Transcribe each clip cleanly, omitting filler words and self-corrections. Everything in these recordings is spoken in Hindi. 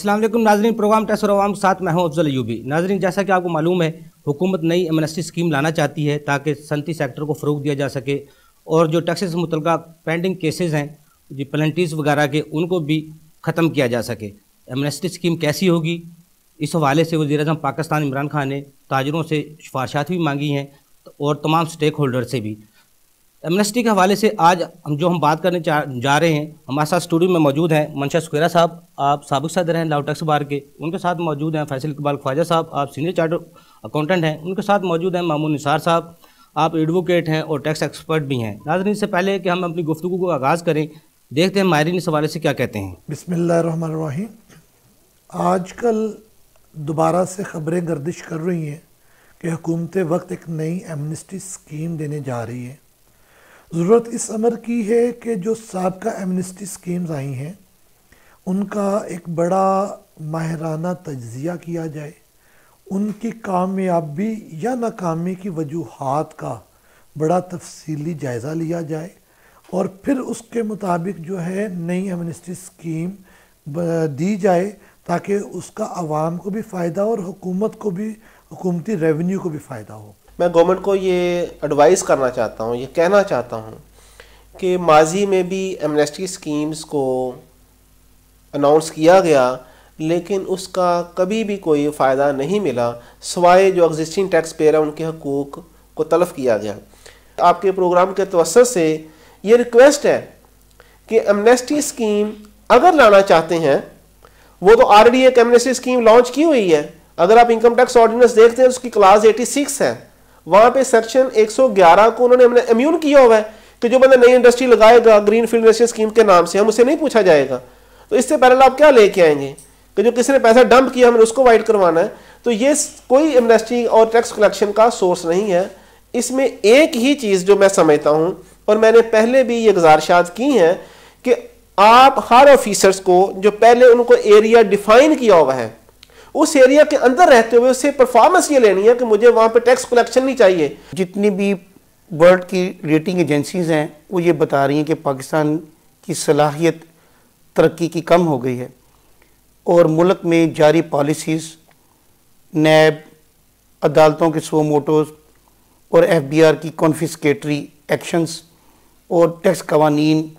अस्सलाम वालेकुम नाजरीन, प्रोग्राम टैक्स और अवाम के साथ मैं हूं अफजल अयूबी। नाजरीन, जैसा कि आपको मालूम है, हुकूमत नई एमनेस्टी स्कीम लाना चाहती है ताकि सनती सेक्टर को फ़रोग दिया जा सके और जो टैक्स से मुतल्लिक़ पेंडिंग केसेस हैं, जो पेनल्टीज़ वगैरह के, उनको भी ख़त्म किया जा सके। एमनेस्टी स्कीम कैसी होगी, इस हवाले से वज़ीर-ए-आज़म पाकिस्तान इमरान खान ने ताजरों से सिफारिशात भी मांगी हैं और तमाम स्टेक होल्डर से भी। एमनेस्टी के हवाले से आज हम बात करने जा रहे हैं। हमारे साथ स्टूडियो में मौजूद हैं मंशा सुखैरा साहब, आप साबिक सदर हैं लॉ टैक्स बार के। उनके साथ मौजूद हैं फैसल इकबाल ख्वाजा साहब, आप सीनियर चार्टर्ड अकाउंटेंट हैं। उनके साथ मौजूद हैं मामून निसार साहब, आप एडवोकेट हैं और टैक्स एक्सपर्ट भी हैं। नाज़रीन, से पहले कि हम अपनी गुफ्तगू को आगाज़ करें, देखते हैं माहिरीन इस हवाले से क्या कहते हैं। बिस्मिल्लाहिर्रहमानिर्रहीम। आजकल दोबारा से ख़बरें गर्दिश कर रही हैं कि हुकूमत वक्त एक नई एमनेस्टी स्कीम देने जा रही है। ज़रूरत इस अमर की है कि जो साबका एमनेस्टी स्कीम्स आई हैं उनका एक बड़ा माहिराना तज्ज़िया किया जाए, उनकी कामयाबी या नाकामी की वजूहात का बड़ा तफसीली जायज़ा लिया जाए और फिर उसके मुताबिक जो है नई एमनेस्टी स्कीम दी जाए ताकि उसका आवाम को भी फ़ायदा और हुकूमत को भी, हुकूमती रेवेन्यू को भी फ़ायदा हो। मैं गवर्नमेंट को ये एडवाइस करना चाहता हूँ, ये कहना चाहता हूँ कि माजी में भी एमनेस्टी स्कीम्स को अनाउंस किया गया लेकिन उसका कभी भी कोई फ़ायदा नहीं मिला, सिवाय जो एग्जिस्टिंग टैक्स पेयर है उनके हकूक़ को तलफ़ किया गया। आपके प्रोग्राम के तवस्सुत से ये रिक्वेस्ट है कि एमनेस्टी स्कीम अगर लाना चाहते हैं, वो तो ऑलरेडी एक एमनेस्टी स्कीम लॉन्च की हुई है। अगर आप इनकम टैक्स ऑर्डिनेंस देखते हैं, उसकी क्लास 86 है, वहाँ पे सेक्शन 111 को उन्होंने इम्यून किया हुआ है कि जो बंदा नई इंडस्ट्री लगाएगा ग्रीन फील्ड इंडस्ट्री स्कीम के नाम से, हम उससे नहीं पूछा जाएगा। तो इससे पहले आप क्या लेके आएंगे कि जो किसी ने पैसा डंप किया हमें उसको वाइट करवाना है। तो ये कोई इंडस्ट्री और टैक्स कलेक्शन का सोर्स नहीं है। इसमें एक ही चीज़ जो मैं समझता हूँ और मैंने पहले भी ये गुजारिशात की हैं कि आप हर ऑफिसर्स को जो पहले उनको एरिया डिफाइन किया हुआ है, उस एरिया के अंदर रहते हुए उससे परफॉर्मेंस ये लेनी है कि मुझे वहाँ पे टैक्स कलेक्शन नहीं चाहिए। जितनी भी वर्ल्ड की रेटिंग एजेंसीज हैं वो ये बता रही हैं कि पाकिस्तान की सलाहियत तरक्की की कम हो गई है और मुल्क में जारी पॉलिसीज़, नैब, अदालतों के सो मोटोज़ और FBI की कॉन्फिस्केटरी एक्शंस और टैक्स कवानीन,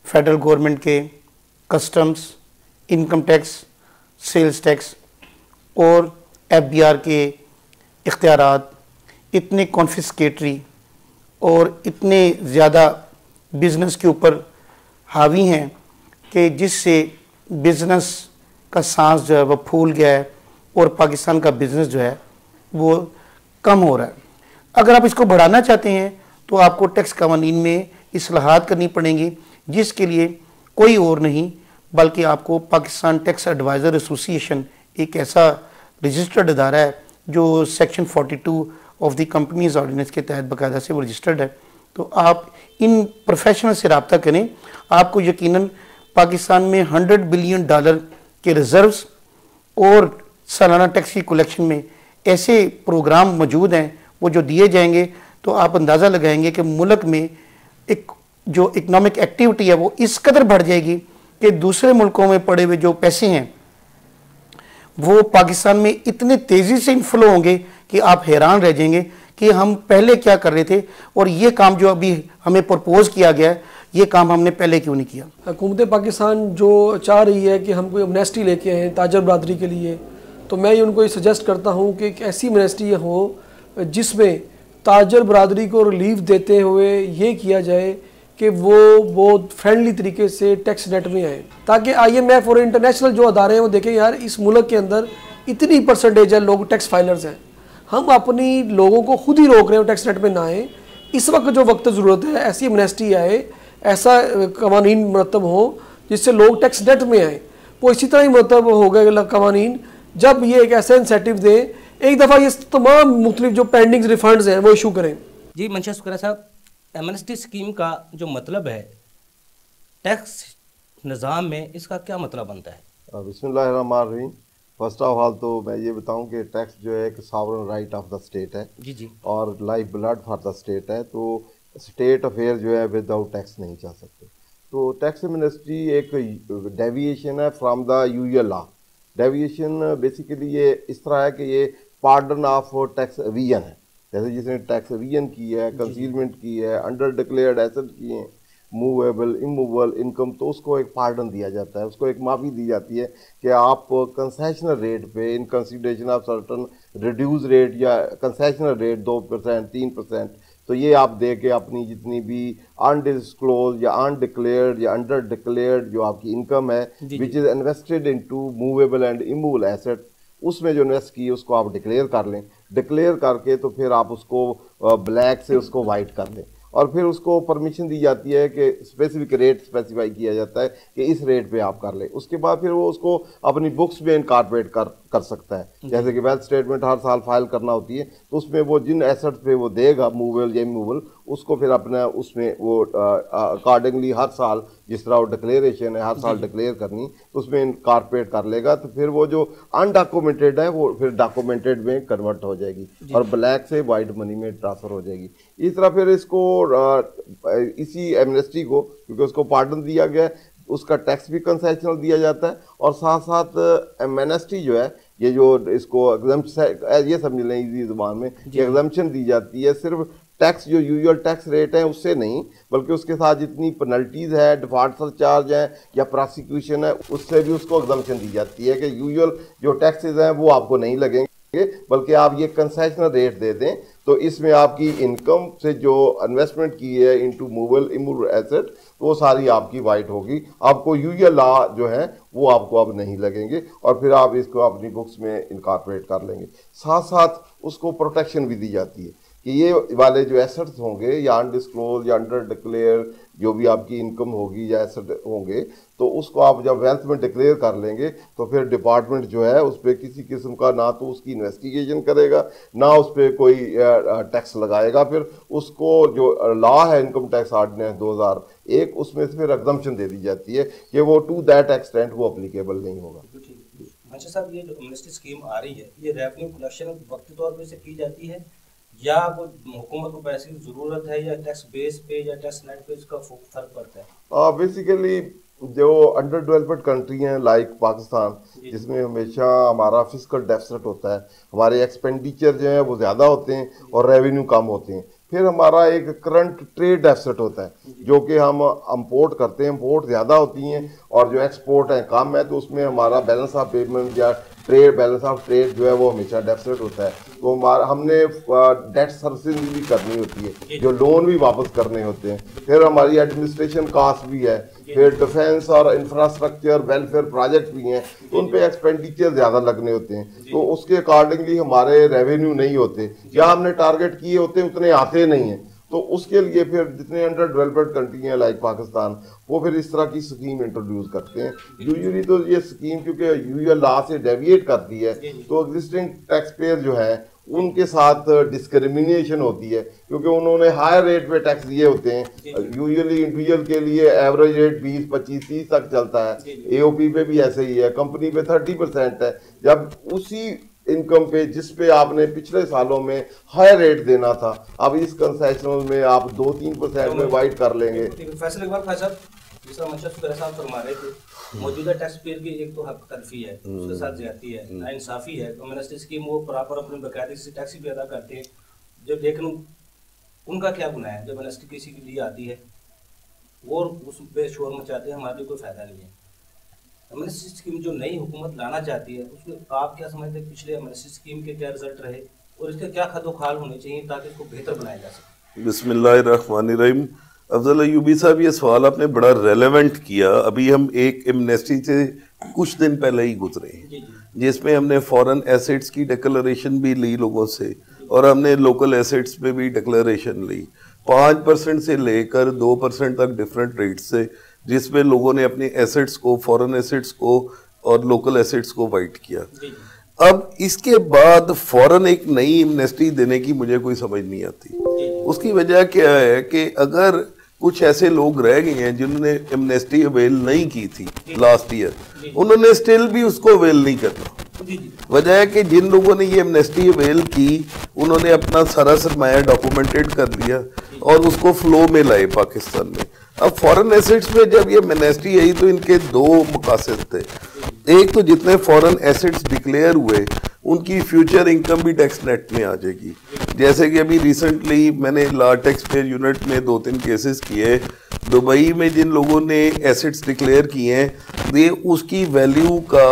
फेडरल गवर्नमेंट के customs, income tax, sales tax और FBI के इख्तियारात इतने कॉन्फिस्केटरी और इतने ज़्यादा बिज़नेस के ऊपर हावी हैं कि जिससे बिज़नेस का सांस जो है वह फूल गया है और पाकिस्तान का बिज़नेस जो है वो कम हो रहा है। अगर आप इसको बढ़ाना चाहते हैं तो आपको टैक्स कवानीन में इस्लाहात करनी पड़ेंगी, जिसके लिए कोई और नहीं बल्कि आपको पाकिस्तान टैक्स एडवाइज़र एसोसिएशन, एक ऐसा रजिस्टर्ड इदारा है जो section 42 of the companies ordinance के तहत बाकायदा से वो रजिस्टर्ड है। तो आप इन प्रोफेशनल से रब्ता करें, आपको यकीनन पाकिस्तान में $100 बिलियन के रिजर्व्स और सालाना टैक्स की कलेक्शन में ऐसे प्रोग्राम मौजूद हैं वो जो दिए जाएंगे तो आप अंदाज़ा लगाएंगे कि मुल्क में एक जो इकनॉमिक एक्टिविटी है वो इस कदर बढ़ जाएगी कि दूसरे मुल्कों में पड़े हुए जो पैसे हैं वो पाकिस्तान में इतने तेज़ी से इनफ्लो होंगे कि आप हैरान रह जाएंगे कि हम पहले क्या कर रहे थे और ये काम जो अभी हमें प्रपोज किया गया है ये काम हमने पहले क्यों नहीं किया। हुकूमत पाकिस्तान जो चाह रही है कि हम कोई एमनेस्टी लेके आएँ ताजर बरदरी के लिए, तो मैं उनको ये सजेस्ट करता हूँ कि एक ऐसी एमनेस्टी हो जिसमें ताजर बरदरी को रिलीफ देते हुए ये किया जाए कि वो बहुत फ्रेंडली तरीके से टैक्स नेट में आए, ताकि IMF और इंटरनेशनल जो अदारे हैं वो देखें यार इस मुल्क के अंदर इतनी परसेंटेज है लोग टैक्स फाइलर्स हैं, हम अपनी लोगों को खुद ही रोक रहे हैं टैक्स नेट में ना आए। इस वक्त जो वक्त ज़रूरत है ऐसी एमनेस्टी आए, ऐसा कवानीन मरतब हो जिससे लोग टैक्स नेट में आए। वो इसी तरह ही मरतब हो गए कवानीन जब ये एक ऐसा इंसेंटिव दे, एक दफ़ा ये तमाम मुख्तलिफ जो पेंडिंग रिफंड्स हैं वो इशू करें। जी मंशा सुखैरा साहब, एमनेस्टी स्कीम का जो मतलब है टैक्स निज़ाम में, इसका क्या मतलब बनता है? बिस्मिल्लाहिर्रहमानिर्रहीम। फर्स्ट ऑफ ऑल तो मैं ये बताऊं कि टैक्स जो है एक sovereign right of the state है जी और life blood for the state है। तो स्टेट अफेयर जो है विदाउट टैक्स नहीं चल सकते। तो टैक्स एमनेस्टी एक डेविएशन है from the usual law. Deviation basically ये इस तरह है कि ये पार्डन ऑफ टैक्स एविजन है। जैसे जिसने टैक्स एविजन की है, कंसीलमेंट की है, अंडर डिक्लेयर्ड एसेट किए हैं, मूवेबल इमूवेबल इनकम, तो उसको एक पार्डन दिया जाता है, उसको एक माफ़ी दी जाती है कि आप कंसेशनल रेट पे in consideration of certain reduce rate या कंसेशनल रेट 2% 3%, तो ये आप दे के अपनी जितनी भी अनडिस्क्लोज या अनडिक्लेयर्ड या अंडर डिक्लेयर्ड जो आपकी इनकम है which is invested into movable and immovable asset, उसमें जो इन्वेस्ट की उसको आप डिक्लेयर कर लें। डिक्लेयर करके तो फिर आप उसको ब्लैक से उसको वाइट कर लें, और फिर उसको परमिशन दी जाती है कि स्पेसिफिक रेट स्पेसिफाई किया जाता है कि इस रेट पे आप कर लें। उसके बाद फिर वो उसको अपनी बुक्स में इनकॉर्पोरेट कर सकता है। जैसे कि वेल्थ स्टेटमेंट हर साल फाइल करना होती है, तो उसमें वो जिन एसेट्स पे वो देगा मूवेबल या इमूवेबल, उसको फिर अपना उसमें वो अकॉर्डिंगली हर साल जिस तरह वो डिक्लेरेशन है हर साल डिक्लेयर करनी, तो उसमें इनकॉर्पोरेट कर लेगा। तो फिर वो जो अनडॉक्यूमेंटेड है वो फिर डॉक्यूमेंटेड में कन्वर्ट हो जाएगी और ब्लैक से वाइट मनी में ट्रांसफर हो जाएगी। इस तरह फिर इसको इसी एमनेस्टी को, क्योंकि उसको पार्डन दिया गया है, उसका टैक्स भी कंसेशनल दिया जाता है, और साथ साथ एमनेस्टी जो है ये जो इसको ये समझ लें इजी जुबान में कि एग्जम्पशन दी जाती है सिर्फ टैक्स जो यूजुअल टैक्स रेट है उससे नहीं, बल्कि उसके साथ जितनी पेनल्टीज है, डिफॉल्ट सरचार्ज है या प्रोसिक्यूशन है, उससे भी उसको एग्जम्पशन दी जाती है कि यूजुअल जो टैक्सेस हैं वो आपको नहीं लगेंगे, बल्कि आप ये कंसेशनल रेट दे दें, तो इसमें आपकी इनकम से जो इन्वेस्टमेंट की है इनटू मूवेबल इमूवेबल एसेट, वो सारी आपकी वाइट होगी। आपको यूजुअल लॉ जो है वो आपको अब नहीं लगेंगे, और फिर आप इसको अपनी बुक्स में इनकॉर्पोरेट कर लेंगे। साथ साथ उसको प्रोटेक्शन भी दी जाती है कि ये वाले जो एसेट्स होंगे या अनडिस्क्लोज या अंडर डिक्लेयर जो भी आपकी इनकम होगी या एसेट होंगे, तो उसको आप जब वेल्थ में डिक्लेयर कर लेंगे तो फिर डिपार्टमेंट जो है उस पर किसी किस्म का ना तो उसकी इन्वेस्टिगेशन करेगा, ना उस पर कोई टैक्स लगाएगा। फिर उसको जो लॉ है इनकम टैक्स ऑर्डिनेंस 2001 उसमें से फिर एग्जम्पशन दे दी जाती है कि वो टू दैट एक्सटेंट वो अप्लीकेबल नहीं होगा। अच्छा साहब, ये जो एमनेस्टी स्कीम आ रही है ये रेवेन्यू कलेक्शन वक्ती तौर पर से की जाती है या हुकूमत को पैसे की जरूरत है, या टैक्स बेस पे या टैक्स नेट पे इसका फर्क पड़ता है? बेसिकली जो अंडर डेवलप्ड कंट्री हैं लाइक पाकिस्तान, जिसमें हमेशा हमारा फिस्कल डेफिसिट होता है, हमारे एक्सपेंडिचर जो है वो ज़्यादा होते हैं और रेवेन्यू कम होते हैं। फिर हमारा एक करंट ट्रेड डेफिसिट होता है जो कि हम इंपोर्ट करते हैं, इंपोर्ट ज़्यादा होती हैं और जो एक्सपोर्ट है कम है, तो उसमें हमारा बैलेंस ऑफ पेमेंट या ट्रेड बैलेंस ऑफ ट्रेड जो है वो हमेशा डेफिसिट होता है। तो हमने डेट सर्विसिंग भी करनी होती है, जो लोन भी वापस करने होते हैं। फिर हमारी एडमिनिस्ट्रेशन कास्ट भी है, फिर डिफेंस और इंफ्रास्ट्रक्चर वेलफेयर प्रोजेक्ट भी हैं, तो उन पे एक्सपेंडिचर ज़्यादा लगने होते हैं, तो उसके अकॉर्डिंगली हमारे रेवेन्यू नहीं होते या हमने टारगेट किए होते हैं उतने आते नहीं हैं। तो उसके लिए फिर जितने अंडर डेवलप्ड कंट्री हैं लाइक पाकिस्तान, वो फिर इस तरह की स्कीम इंट्रोड्यूस करते हैं। यूजुअली तो ये स्कीम क्योंकि यूजुअल लॉ से डेविएट करती है, तो एग्जिस्टिंग टैक्स पेयर जो है उनके साथ डिस्क्रिमिनेशन होती है, क्योंकि उन्होंने हायर रेट पे टैक्स दिए होते हैं। यूजुअली इंडिविजुअल के लिए एवरेज रेट 20, 25, 30 तक चलता है, एओपी पे भी ऐसे ही है, कंपनी पे 30% है। जब उसी इनकम पे जिस पे आपने पिछले सालों में हायर रेट देना था, अब इस कंसेशनल में आप 2-3% में वाइट कर लेंगे। फैसले के बाद जिसका मंशा साहब फरमा रहे थे, मौजूदा टैक्स पेयर की एक तो हक तलफी है, उसके साथ ज्यादती है, नाइंसाफी है। एमनेस्टी स्कीम वो प्रॉपर अपने बकायदे से टैक्स भी अदा करते हैं, जब लेकिन उनका क्या गुनाह है? जब एमनेस्टी किसी के लिए आती है और उस पे शोर मचाते हैं, हमारे लिए कोई फायदा नहीं है। एमनेस्टी स्कीम जो नई हुकूमत लाना चाहती है, उसमें आप क्या समझते हैं पिछले एमनेस्टी स्कीम के क्या रिजल्ट रहे और इसके क्या खदोखाल होने चाहिए ताकि इसको बेहतर बनाया जा सके? बिस्मिल्लाहिर्रहमानिर्रहीम। अफजल अयूबी साहब, ये सवाल आपने बड़ा रेलेवेंट किया। अभी हम एक एमनेस्टी से कुछ दिन पहले ही गुजरे हैं, जिसमें हमने फॉरेन एसेट्स की डिक्लेरेशन भी ली लोगों से, और हमने लोकल एसेट्स पे भी डिक्लेरेशन ली 5% से लेकर 2% तक डिफरेंट रेट से, जिसमें लोगों ने अपने एसेट्स को, फॉरेन एसेट्स को और लोकल एसेट्स को वाइट किया। अब इसके बाद फौरन एक नई एमनेस्टी देने की मुझे कोई समझ नहीं आती। उसकी वजह क्या है कि अगर कुछ ऐसे लोग रह गए हैं जिन्होंने एमनेस्टी अवेल नहीं की थी लास्ट ईयर, उन्होंने स्टिल भी उसको अवेल नहीं करना। वजह है कि जिन लोगों ने ये एमनेस्टी अवेल की उन्होंने अपना सारा सरमाया डॉक्यूमेंटेड कर लिया और उसको फ्लो में लाए पाकिस्तान में। अब फॉरेन एसेट्स में जब ये एमनेस्टी आई तो इनके दो मकासद थे। एक तो जितने फॉरेन एसेट्स डिक्लेयर हुए उनकी फ्यूचर इनकम भी टैक्स नेट में आ जाएगी। जैसे कि अभी रिसेंटली मैंने लॉ टैक्स पेयर यूनिट में 2-3 केसेस किए। दुबई में जिन लोगों ने एसेट्स डिक्लेयर किए हैं वे उसकी वैल्यू का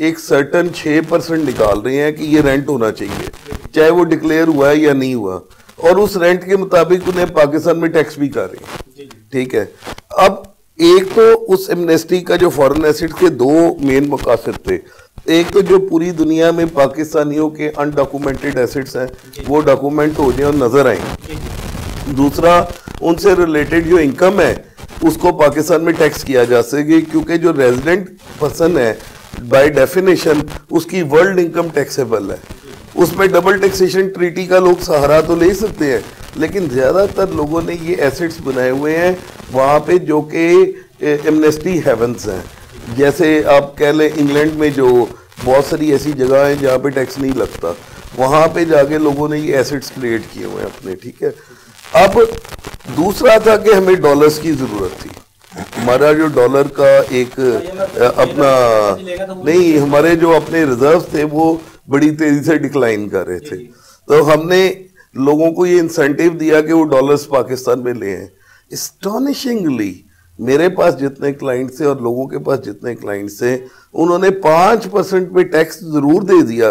एक सर्टन 6% निकाल रहे हैं कि ये रेंट होना चाहिए, चाहे वो डिक्लेयर हुआ है या नहीं हुआ, और उस रेंट के मुताबिक उन्हें पाकिस्तान में टैक्स भी कर रहे हैं। ठीक है, अब एक तो उस एमनेस्टी का जो फॉरेन एसेट के दो मेन मकासद थे। एक तो जो पूरी दुनिया में पाकिस्तानियों के अनडॉक्यूमेंटेड एसेट्स हैं वो डॉक्यूमेंट हो जाए और नजर आए। दूसरा, उनसे रिलेटेड जो इनकम है उसको पाकिस्तान में टैक्स किया जा सके, क्योंकि जो रेजिडेंट पर्सन है बाय डेफिनेशन उसकी वर्ल्ड इनकम टैक्सेबल है। उसमें डबल टैक्सेशन ट्रीटी का लोग सहारा तो ले सकते हैं, लेकिन ज़्यादातर लोगों ने ये एसेट्स बनाए हुए हैं वहाँ पे जो कि एमनेस्टी हेवंस हैं। जैसे आप कह लें इंग्लैंड में जो बहुत सारी ऐसी जगह हैं जहाँ पे टैक्स नहीं लगता, वहाँ पे जाके लोगों ने ये एसेट्स क्रिएट किए हुए हैं अपने। ठीक है, अब दूसरा था कि हमें डॉलर्स की ज़रूरत थी। हमारा जो डॉलर का एक अपना नहीं, हमारे जो अपने रिजर्व थे वो बड़ी तेजी से डिक्लाइन कर रहे थे, तो हमने लोगों को ये इंसेंटिव दिया कि वो डॉलर्स पाकिस्तान में ले आए। एस्टॉनिशिंगली मेरे पास जितने क्लाइंट्स थे और लोगों के पास जितने क्लाइंट्स थे उन्होंने 5% पे टैक्स जरूर दे दिया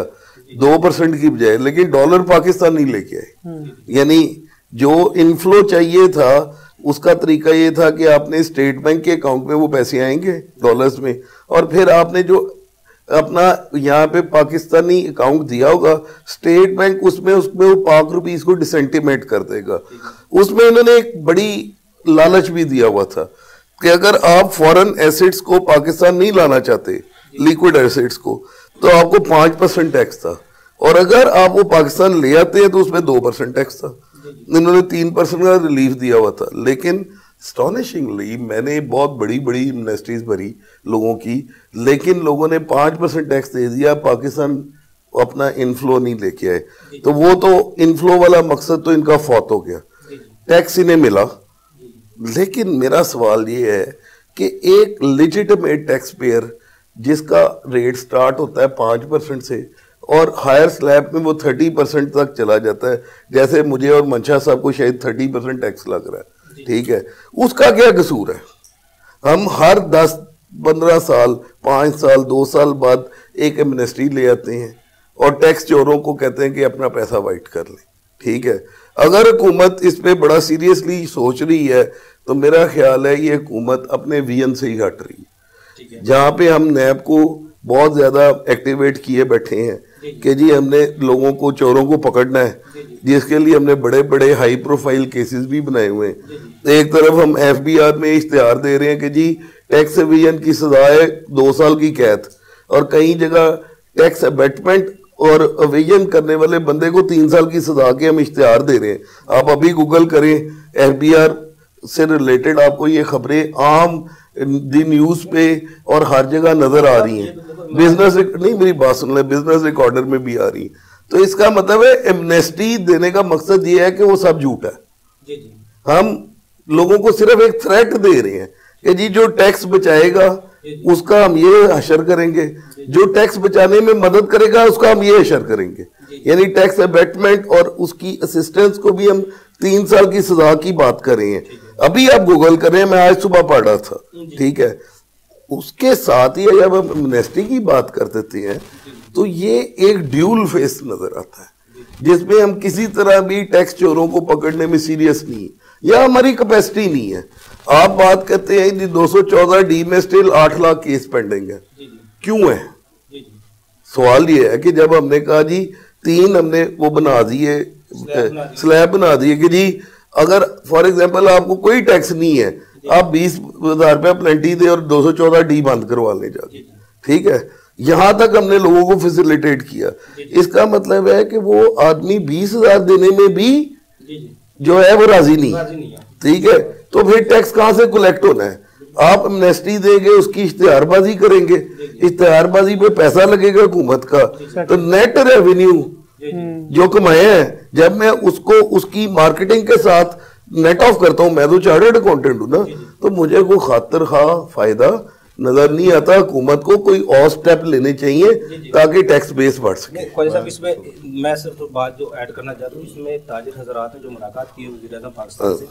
2% की बजाय, लेकिन डॉलर पाकिस्तान नहीं लेके आए। यानी जो इनफ्लो चाहिए था उसका तरीका ये था कि आपने स्टेट बैंक के अकाउंट में वो पैसे आएंगे डॉलर्स में, और फिर आपने जो अपना यहाँ पे पाकिस्तानी अकाउंट दिया होगा स्टेट बैंक उसमें वो ₹5 को डिसेंटिमेट कर देगा। उसमें उन्होंने एक बड़ी लालच भी दिया हुआ था कि अगर आप फॉरेन एसेट्स को पाकिस्तान नहीं लाना चाहते, लिक्विड एसेट्स को, तो आपको 5% टैक्स था, और अगर आप वो पाकिस्तान ले आते हैं तो उसमें 2% टैक्स था। इन्होंने 3% का रिलीफ दिया हुआ था। लेकिन स्टॉनिशिंगली मैंने बहुत बड़ी बड़ी इन्वेस्टरीज भरी लोगों की, लेकिन लोगों ने 5% टैक्स दे दिया, पाकिस्तान अपना इनफ्लो नहीं लेके आए। तो वो तो इनफ्लो वाला मकसद तो इनका फौत हो गया, टैक्स इन्हें मिला। लेकिन मेरा सवाल ये है कि एक लेजिटिमेट टैक्स पेयर जिसका रेट स्टार्ट होता है 5% से और हायर स्लैब में वो 30% तक चला जाता है, जैसे मुझे और मंशा साहब को शायद 30% टैक्स लग रहा है, ठीक है, उसका क्या कसूर है? हम हर 10-15 साल, 5 साल, 2 साल बाद एक एमनेस्टी ले आते हैं और टैक्स चोरों को कहते हैं कि अपना पैसा वाइट कर लें। ठीक है, अगर हुकूमत इस पे बड़ा सीरियसली सोच रही है तो मेरा ख्याल है ये हुकूमत अपने विजन से ही हट रही है। जहाँ पे हम नैब को बहुत ज्यादा एक्टिवेट किए बैठे हैं कि जी हमने लोगों को, चोरों को पकड़ना है, जिसके लिए हमने बड़े बड़े हाई प्रोफाइल केसेस भी बनाए हुए हैं। एक तरफ हम FBI में इश्तिहार दे रहे हैं कि जी टैक्स एविजन की सजा है 2 साल की कैद, और कई जगह टैक्स अबेटमेंट और एविजन करने वाले बंदे को 3 साल की सजा के हम इश्तिहार दे रहे हैं। आप अभी गूगल करें, FBI से रिलेटेड आपको ये खबरें आम दी न्यूज पे और हर जगह नजर आ रही हैं। बिजनेस नहीं, मेरी बात सुन ले, बिजनेस रिकॉर्डर में भी आ रही है। तो इसका मतलब है एमनेस्टी देने का मकसद ये है कि वो सब झूठ है। हम लोगों को सिर्फ एक थ्रेट दे रहे हैं कि जी जो टैक्स बचाएगा उसका हम ये हशर करेंगे, जो टैक्स बचाने में मदद करेगा उसका हम ये हशर करेंगे। यानी टैक्स अबेटमेंट और उसकी असिस्टेंस को भी हम 3 साल की सजा की बात कर रहे हैं। अभी आप गूगल करें, मैं आज सुबह पढ़ रहा था, ठीक है। उसके साथ ही जब हम एमनेस्टी की बात कर देते हैं तो ये एक ड्यूल फेस नजर आता है, जिसमें हम किसी तरह भी टैक्स चोरों को पकड़ने में सीरियस नहीं है, या हमारी कैपेसिटी नहीं है। आप बात करते हैं 214D में स्टिल 8 लाख केस पेंडिंग है, क्यों है? सवाल ये है कि जब हमने कहा जी 3 हमने वो बना दिए, स्लैब बना दिए कि जी अगर फॉर एग्जांपल आपको कोई टैक्स नहीं है, आप 20,000 रुपया प्लेंटी दे और 214D बंद करवा ले जाके, ठीक है। यहां तक हमने लोगों को फैसिलिटेट किया। इसका मतलब है कि वो आदमी 20,000 देने में भी जो है वो राजी नहीं, ठीक है। तो फिर टैक्स कहां से कलेक्ट होना है? आप एमनेस्टी देंगे, उसकी इश्तिहारबाजी करेंगे, इश्तिहारबाजी पे पैसा लगेगा हुकूमत का, तो नेट रेवेन्यू जो कमाए हैं, जब मैं उसको उसकी मार्केटिंग के साथ नेट ऑफ करता हूं, मैं तो चार्टर्ड अकाउंटेंट हूं ना, तो मुझे कोई खातिर खा फायदा नजर नहीं आता। हुकूमत को कोई और स्टेप लेने चाहिए ताकि टैक्स बेस बढ़ सके। ख्वाजा साहब, इसमें मैं सिर्फ बात जो ऐड करना चाहता हूँ, इसमें ताजिर हजरात ने जो मुलाकात की वज़ीर-ए-आज़म पाकिस्तान से,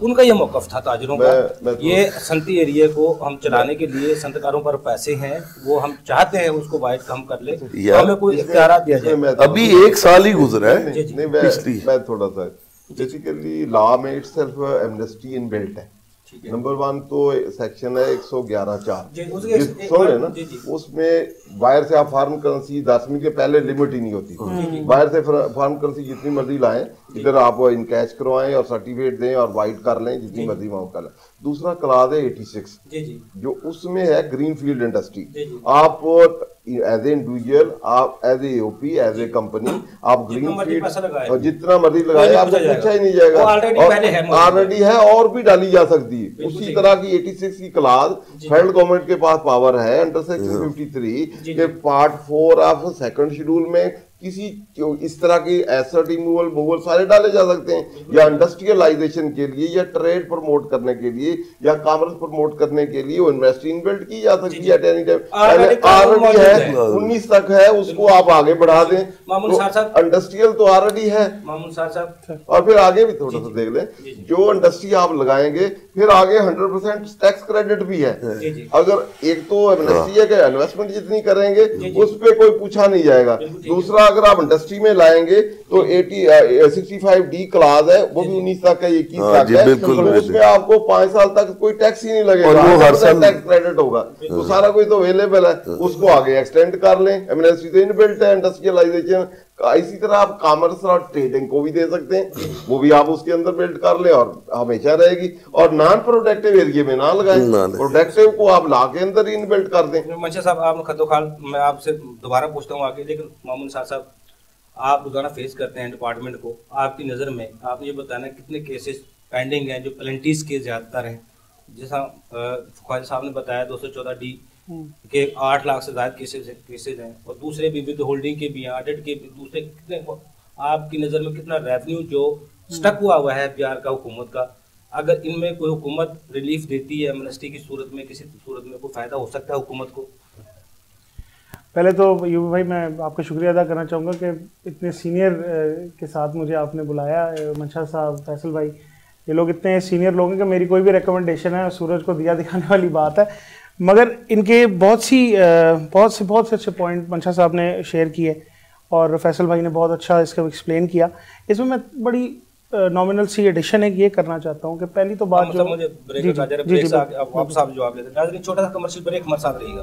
उनका ये मौक़िफ़ था ताजिरों का, ये सनती एरिया को हम चलाने के लिए संतकारों पर पैसे हैं, वो हम चाहते हैं उसको वाइड कम कर ले, हमें कोई इख्तियार दिया जाए। अभी 1 साल ही गुजरा है। मैं थोड़ा सा बेसिकली लॉ में इटसेल्फ एमनेस्टी इनबिल्ट है। नंबर 1 तो सेक्शन है 111(4) सुन रहे ना, उसमें बाहर से आप फॉरेन करेंसी 10वीं के पहले लिमिट ही नहीं होती, बाहर से फॉरेन करेंसी जितनी मर्जी लाएं, इधर आप इनकैश करवाएं और सर्टिफिकेट दें और वाइट कर लें, जितनी मर्जी वहाँ कर लें। दूसरा क्लास है 86 जो उसमें है ग्रीन फील्ड इंडस्ट्री। आप एज ए इंडिविजुअल, आप as a OP, as a company, आप ग्रीन फील्ड और जितना मर्जी लगाए आपको पूछा ही नहीं जाएगा, ऑलरेडी है और भी डाली जा सकती है। उसी तरह की 86 की क्लास फेडरल गवर्नमेंट के पास पावर है अंडर सेक्शन 53 के पार्ट 4 ऑफ सेकंड शेड्यूल में किसी इस तरह की एसेट रिमूवल सारे डाले जा सकते हैं, या इंडस्ट्रियलाइजेशन के लिए, या ट्रेड प्रमोट करने के लिए, या कॉमर्स प्रमोट करने के लिए वो इन्वेस्टिंग इनबिल्ट की जा सकती है। ऑलरेडी है 19 तक है, उसको आप आगे बढ़ा दें। इंडस्ट्रियल तो ऑलरेडी है, और फिर आगे भी थोड़ा सा देख लें, जो इंडस्ट्री आप लगाएंगे फिर आगे 100% टैक्स क्रेडिट भी है। अगर एक तो इंडस्ट्री है कि इन्वेस्टमेंट जितनी करेंगे उस पर कोई पूछा नहीं जाएगा। दूसरा, अगर आप इंडस्ट्री में लाएंगे तो 65D क्लास है, वो भी 19 तक है, 21 तक है, तो उसमें आपको 5 साल तक कोई टैक्स ही नहीं लगेगा, हर साल टैक्स क्रेडिट होगा। तो सारा कुछ तो अवेलेबल है, उसको आगे एक्सटेंड कर लें। एमनेस्टी तो इनबिल्ट है, इंडस्ट्रियलाइजेशन। इसी तरह आप कॉमर्स और ट्रेडिंग को भी दे सकते हैं, वो भी आप उसके अंदर बिल्ड कर ले और हमेशा रहेगी। और नॉन प्रोडक्टिव एरिया में ना लगाएं, प्रोडक्टिव को आप ला के अंदर इनबिल्ट कर दें। मंशा साहब, आप खतोखाल मैं आपसे दोबारा पूछता हूँ आगे, लेकिन मामून साहब आप रोजाना फेस करते हैं डिपार्टमेंट को, आपकी नज़र में आपने ये बताना कितने केसेस पेंडिंग हैं जो प्लेंटीज के ज़्यादातर हैं, जैसा ख्वाजा साहब ने बताया 214D के 8 लाख से ज़्यादा केसेज हैं, और दूसरे भी विद होल्डिंग के भी हैं, ऑडिट के भी दूसरे कितने, आपकी नज़र में कितना रेवेन्यू जो स्टक हुआ है बिहार का हुकूमत का, अगर इनमें कोई हुकूमत रिलीफ देती है एमनेस्टी की सूरत में, किसी सूरत में कोई फ़ायदा हो सकता है हुकूमत को? पहले तो यूबी भाई मैं आपका शुक्रिया अदा करना चाहूँगा कि इतने सीनियर के साथ मुझे आपने बुलाया, मंशा साहब, फैसल भाई, ये लोग इतने सीनियर लोग हैं कि मेरी कोई भी रिकमेंडेशन है सूरज को दिया दिखाने वाली बात है। मगर इनके बहुत से अच्छे पॉइंट मंशा साहब ने शेयर किए और फैसल भाई ने बहुत अच्छा इसका एक्सप्लेन किया। इसमें मैं बड़ी नॉमिनल सी एडिशन है ये करना चाहता हूँ कि पहली तो बात जो मुझे ब्रेक वापस आप जवाब देते हैं। छोटा सा कमर्शियल ब्रेक हमारे साथ रहेगा।